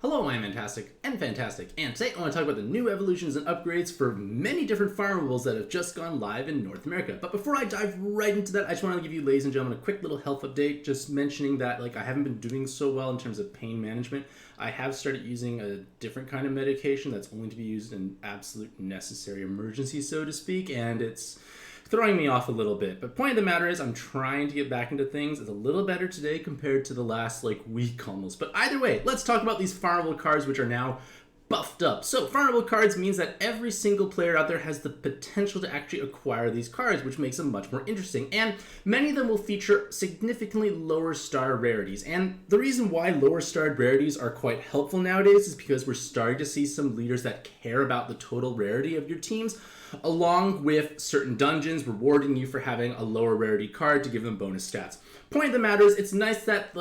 Hello, I'm Mantastic'c and Fantastic, and today I want to talk about the new evolutions and upgrades for many different farmables that have just gone live in North America. But before I dive right into that, I just want to give you, ladies and gentlemen, a quick little health update, just mentioning that I haven't been doing so well in terms of pain management. I have started using a different kind of medication that's only to be used in absolute necessary emergencies, so to speak, and it's throwing me off a little bit. But point of the matter is, I'm trying to get back into things. It's a little better today compared to the last week almost. But either way, let's talk about these farmable cards, which are now buffed up. So farmable cards means that every single player out there has the potential to actually acquire these cards, which makes them much more interesting. And many of them will feature significantly lower star rarities. And the reason why lower starred rarities are quite helpful nowadays is because we're starting to see some leaders that care about the total rarity of your teams, along with certain dungeons rewarding you for having a lower rarity card to give them bonus stats. Point of the matter is, it's nice that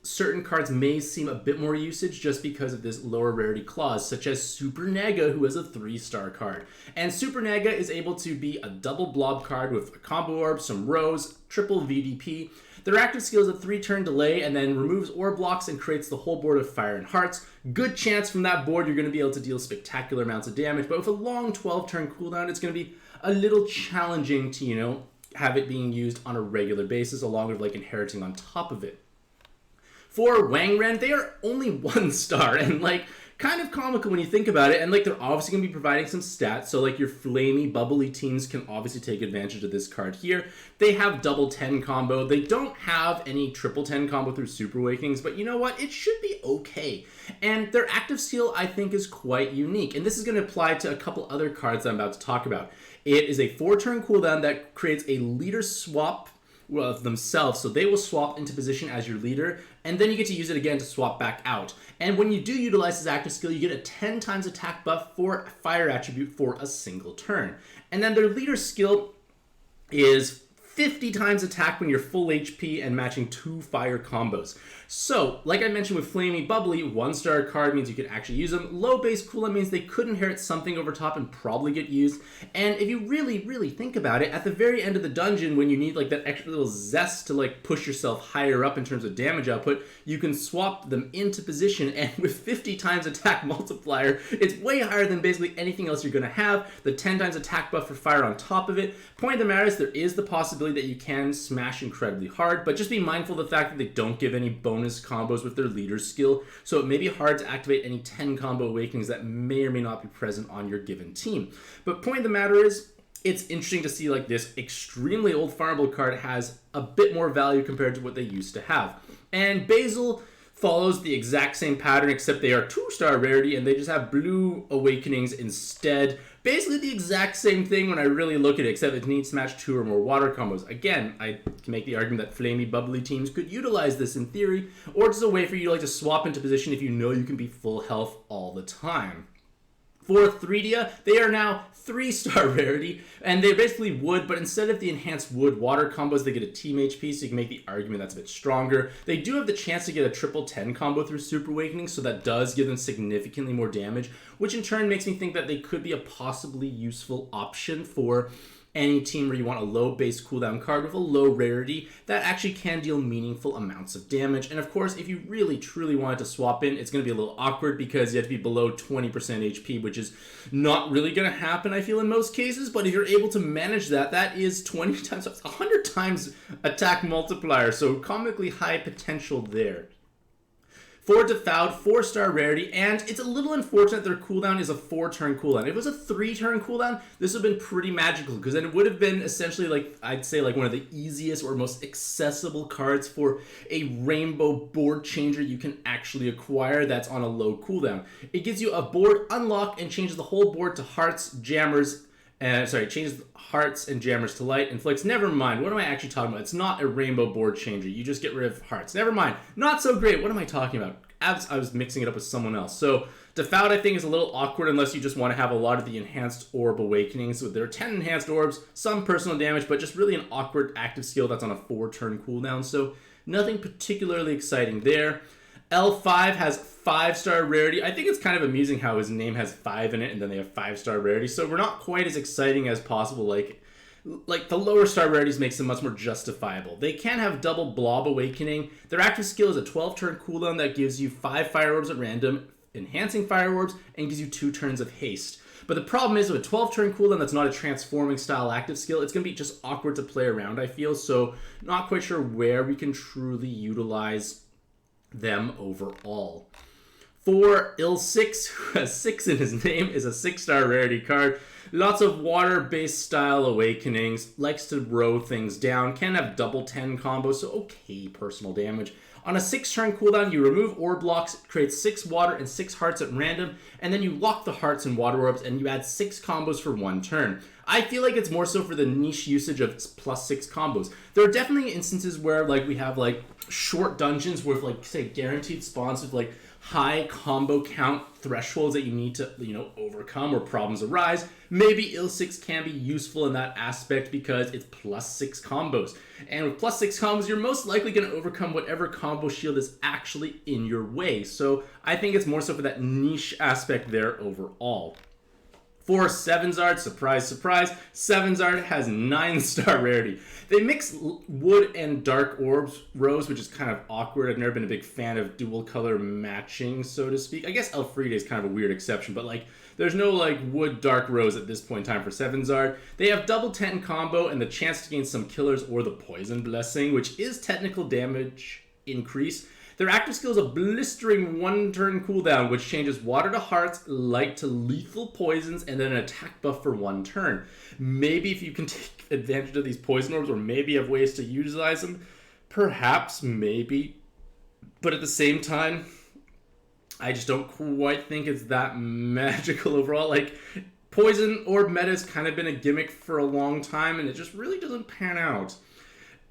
certain cards may seem a bit more usage just because of this lower rarity clause, such as Super Nega, who is a 3-star card. And Super Nega is able to be a double blob card with a combo orb, some rows, triple VDP. Their active skill is a 3-turn delay and then removes orb blocks and creates the whole board of fire and hearts. Good chance from that board you're going to be able to deal spectacular amounts of damage, but with a long 12-turn cooldown, it's going to be a little challenging to, have it being used on a regular basis, along with inheriting on top of it. For Wang Ren, they are only 1 star, and kind of comical when you think about it, and they're obviously going to be providing some stats, so your flamey, bubbly teams can obviously take advantage of this card here. They have double 10 combo. They don't have any triple 10 combo through Super Awakenings, but you know what? It should be okay. And their active skill, I think, is quite unique, and this is going to apply to a couple other cards that I'm about to talk about. It is a 4-turn cooldown that creates a leader swap of themselves, so they will swap into position as your leader, and then you get to use it again to swap back out. And when you do utilize this active skill, you get a 10 times attack buff for fire attribute for a single turn. And then their leader skill is 50 times attack when you're full HP and matching 2 fire combos. So, like I mentioned with Flamey Bubbly, 1-star card means you can actually use them. Low base cooldown means they could inherit something over top and probably get used. And if you really think about it, at the very end of the dungeon, when you need that extra little zest to push yourself higher up in terms of damage output, you can swap them into position, and with 50 times attack multiplier, it's way higher than basically anything else you're going to have. The 10 times attack buff for fire on top of it. Point of the matter is, there is the possibility that you can smash incredibly hard, but just be mindful of the fact that they don't give any bonus combos with their leader's skill, so it may be hard to activate any 10 combo awakenings that may or may not be present on your given team. But point of the matter is, it's interesting to see this extremely old farmable card has a bit more value compared to what they used to have. And Basil follows the exact same pattern, except they are 2-star rarity and they just have blue awakenings instead. Basically the exact same thing when I really look at it, except it needs to match 2 or more water combos. Again, I can make the argument that flamey, bubbly teams could utilize this in theory, or just a way for you to swap into position if you know you can be full health all the time. For 3dia, they are now 3-star rarity, and they're basically wood, but instead of the enhanced wood water combos, they get a team HP, so you can make the argument that's a bit stronger. They do have the chance to get a triple 10 combo through Super Awakening, so that does give them significantly more damage, which in turn makes me think that they could be a possibly useful option for any team where you want a low base cooldown card with a low rarity that actually can deal meaningful amounts of damage. And of course, if you really truly wanted to swap in, it's going to be a little awkward because you have to be below 20% HP, which is not really going to happen, I feel, in most cases. But if you're able to manage that, that is 20 times, 100 times attack multiplier, so comically high potential there. For Defoud, 4-star rarity, and it's a little unfortunate their cooldown is a 4-turn cooldown. If it was a 3-turn cooldown, this would have been pretty magical, because then it would have been essentially I'd say one of the easiest or most accessible cards for a rainbow board changer you can actually acquire that's on a low cooldown. It gives you a board unlock and changes the whole board to hearts, jammers, changes hearts and jammers to light. Inflicts, never mind. What am I actually talking about? It's not a rainbow board changer. You just get rid of hearts. Never mind. Not so great. What am I talking about? I was mixing it up with someone else. So Defoud, I think, is a little awkward unless you just want to have a lot of the enhanced orb awakenings. So there are 10 enhanced orbs, some personal damage, but just really an awkward active skill that's on a 4-turn cooldown. So nothing particularly exciting there. L5 has 5-star rarity. I think it's kind of amusing how his name has 5 in it and then they have 5-star rarity. So we're not quite as exciting as possible. The lower star rarities makes them much more justifiable. They can have double blob awakening. Their active skill is a 12-turn cooldown that gives you 5 fire orbs at random, enhancing fire orbs and gives you 2 turns of haste. But the problem is, with a 12-turn cooldown that's not a transforming style active skill, it's going to be just awkward to play around, I feel. So not quite sure where we can truly utilize them overall. For Il6, who has 6 in his name, is a 6-star rarity card. Lots of water-based style awakenings, likes to row things down, can have double 10 combos, so okay personal damage. On a 6-turn cooldown, you remove orb blocks, create 6 water and 6 hearts at random, and then you lock the hearts and water orbs, and you add 6 combos for 1 turn. I feel like it's more so for the niche usage of +6 combos. There are definitely instances where like we have like short dungeons with like say guaranteed spawns with like high combo count thresholds that you need to, overcome or problems arise. Maybe Il6 can be useful in that aspect because it's +6 combos. And with +6 combos, you're most likely going to overcome whatever combo shield is actually in your way. So I think it's more so for that niche aspect there overall. For 7-Zard, surprise, surprise, 7-Zard has 9-star rarity. They mix wood and dark orbs rows, which is kind of awkward. I've never been a big fan of dual color matching, so to speak. I guess Elfride is kind of a weird exception, but like there's no like wood dark rows at this point in time for 7-Zard. They have double 10 combo and the chance to gain some killers or the poison blessing, which is technical damage increase. Their active skill is a blistering 1-turn cooldown, which changes water to hearts, light to lethal poisons, and then an attack buff for 1 turn. Maybe if you can take advantage of these poison orbs, or maybe have ways to utilize them, perhaps, maybe. But at the same time, I just don't quite think it's that magical overall. Like, poison orb meta has kind of been a gimmick for a long time, and it just really doesn't pan out.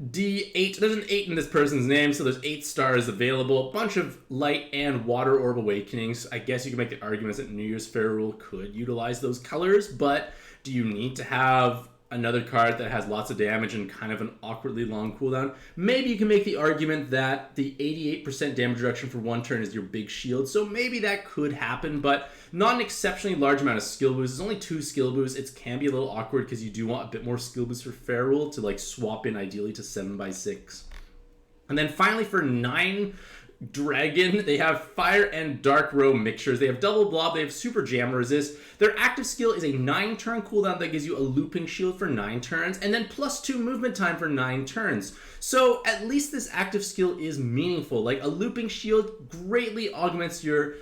D8, there's an 8 in this person's name, so there's 8 stars available. A bunch of light and water orb awakenings. I guess you can make the arguments that New Year's Fair Rule could utilize those colors, but do you need to have another card that has lots of damage and kind of an awkwardly long cooldown? Maybe you can make the argument that the 88% damage reduction for 1 turn is your big shield, so maybe that could happen, but not an exceptionally large amount of skill boosts. It's only 2 skill boosts. It can be a little awkward because you do want a bit more skill boosts for Fair Rule to like swap in ideally to 7x6. And then finally for 9 Dragon, they have fire and dark row mixtures. They have double blob, they have super jam resist. Their active skill is a 9-turn cooldown that gives you a looping shield for 9 turns, and then +2 movement time for 9 turns. So at least this active skill is meaningful. Like a looping shield greatly augments your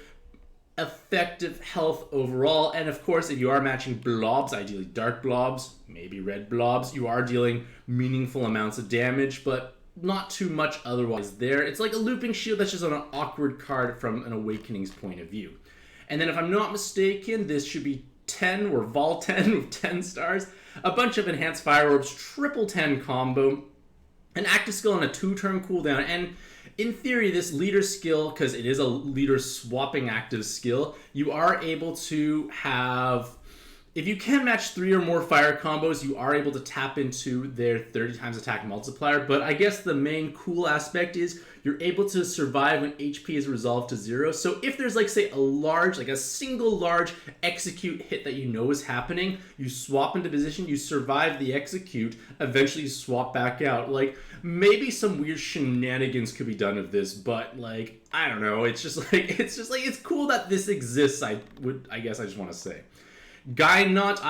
effective health overall, and of course if you are matching blobs, ideally dark blobs, maybe red blobs, you are dealing meaningful amounts of damage, but not too much otherwise there. It's like a looping shield that's just on an awkward card from an Awakening's point of view. And then if I'm not mistaken, this should be 10 or Vol 10 with 10 stars. A bunch of enhanced fire orbs, triple 10 combo, an active skill on a 2-turn cooldown, and in theory, this leader skill, because it is a leader swapping active skill, you are able to have, if you can match 3 or more fire combos, you are able to tap into their 30 times attack multiplier. But I guess the main cool aspect is you're able to survive when HP is resolved to 0. So if there's like, say, a single large execute hit that you know is happening, you swap into position, you survive the execute, eventually you swap back out. Like, maybe some weird shenanigans could be done of this, but like, I don't know. It's it's cool that this exists. I guess I just want to say. Guy Knot,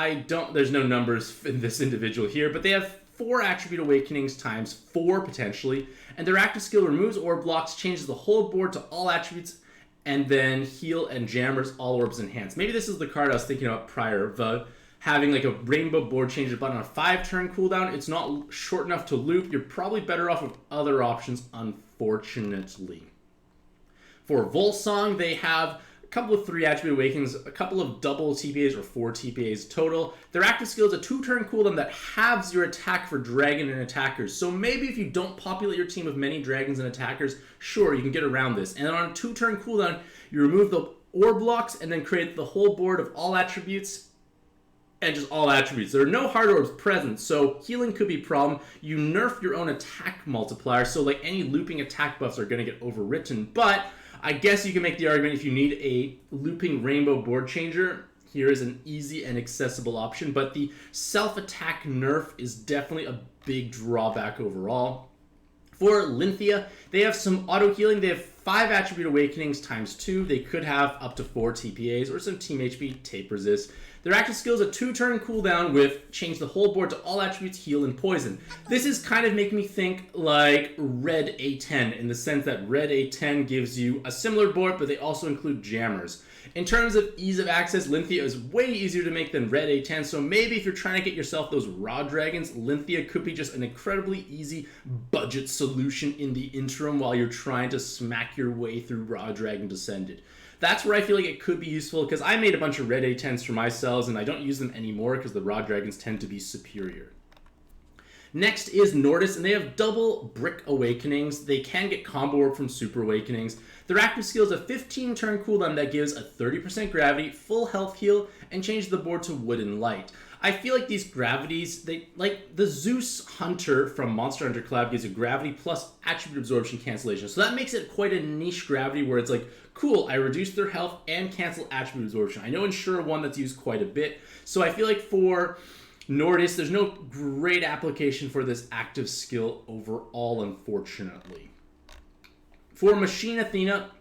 there's no numbers in this individual here, but they have 4 attribute awakenings times 4 potentially, and their active skill removes orb blocks, changes the whole board to all attributes, and then heal and jammers all orbs enhanced. Maybe this is the card I was thinking about prior, of having like a rainbow board changer button on a 5-turn cooldown. It's not short enough to loop. You're probably better off with other options, unfortunately. For Volsong, they have a couple of 3 attribute awakenings, a couple of double TPAs or 4 TPAs total. Their active skill is a 2-turn cooldown that halves your attack for dragon and attackers. So maybe if you don't populate your team with many dragons and attackers, sure, you can get around this. And then on a 2-turn cooldown, you remove the orb blocks and then create the whole board of all attributes and just all attributes. There are no hard orbs present, so healing could be a problem. You nerf your own attack multiplier, so like any looping attack buffs are going to get overwritten, but I guess you can make the argument if you need a looping rainbow board changer, here is an easy and accessible option, but the self-attack nerf is definitely a big drawback overall. For Lynthia, they have some auto-healing. They have 5 attribute awakenings times 2. They could have up to 4 TPAs or some Team HP, tape resist. Their active skill is a 2-turn cooldown with change the whole board to all attributes, heal, and poison. This is kind of making me think like Red A10 in the sense that Red A10 gives you a similar board, but they also include jammers. In terms of ease of access, Lynthia is way easier to make than Red A10, so maybe if you're trying to get yourself those raw dragons, Lynthia could be just an incredibly easy budget solution in the interim while you're trying to smack your way through Raw Dragon Descended. That's where I feel like it could be useful, because I made a bunch of Red A10s for my cells, and I don't use them anymore because the Raw Dragons tend to be superior. Next is Nordis, and they have double Brick Awakenings. They can get Combo Orb from Super Awakenings. Their active skill is a 15-turn cooldown that gives a 30% gravity, full health heal, and change the board to Wood and Light. I feel like these gravities, like the Zeus Hunter from Monster Hunter Collab gives a gravity plus attribute absorption cancellation. So that makes it quite a niche gravity where it's like, cool, I reduce their health and cancel attribute absorption. I know Ensure one that's used quite a bit. So I feel like for Nordis, there's no great application for this active skill overall, unfortunately. For Machine Athena,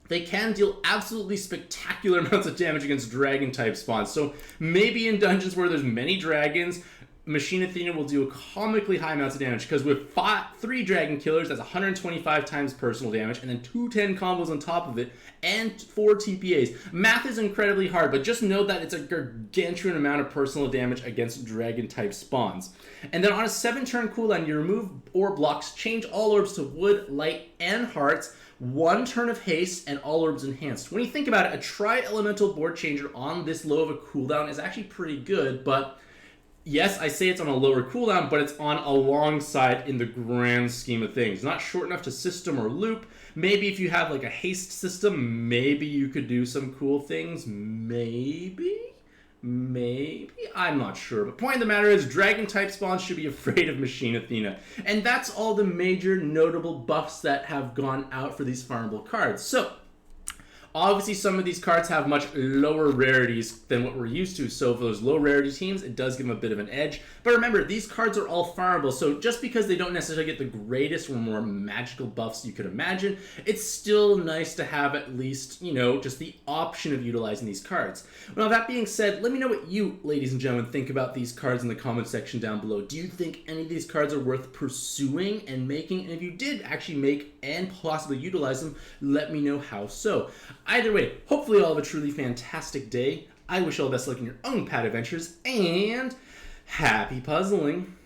they can deal absolutely spectacular amounts of damage against dragon-type spawns. So maybe in dungeons where there's many dragons, Machine Athena will do comically high amounts of damage, because with 3 dragon killers, that's 125 times personal damage, and then 210 combos on top of it, and 4 TPAs. Math is incredibly hard, but just know that it's a gargantuan amount of personal damage against dragon-type spawns. And then on a 7-turn cooldown, you remove orb blocks, change all orbs to Wood, Light, and Hearts, 1 turn of haste, and all orbs enhanced. When you think about it, a tri-elemental board changer on this low of a cooldown is actually pretty good, but yes, I say it's on a lower cooldown, but it's on alongside in the grand scheme of things. Not short enough to system or loop. Maybe if you have like a haste system, maybe you could do some cool things. Maybe, I'm not sure. But point of the matter is, dragon-type spawns should be afraid of Machine Athena. And that's all the major notable buffs that have gone out for these farmable cards. So, obviously, some of these cards have much lower rarities than what we're used to, so for those low rarity teams, it does give them a bit of an edge. But remember, these cards are all farmable, so just because they don't necessarily get the greatest or more magical buffs you could imagine, it's still nice to have at least, you know, just the option of utilizing these cards. Now, that being said, let me know what you, ladies and gentlemen, think about these cards in the comment section down below. Do you think any of these cards are worth pursuing and making? And if you did actually make and possibly utilize them, let me know how so. Either way, hopefully you all have a truly fantastic day. I wish you all the best luck in your own pad adventures, and happy puzzling!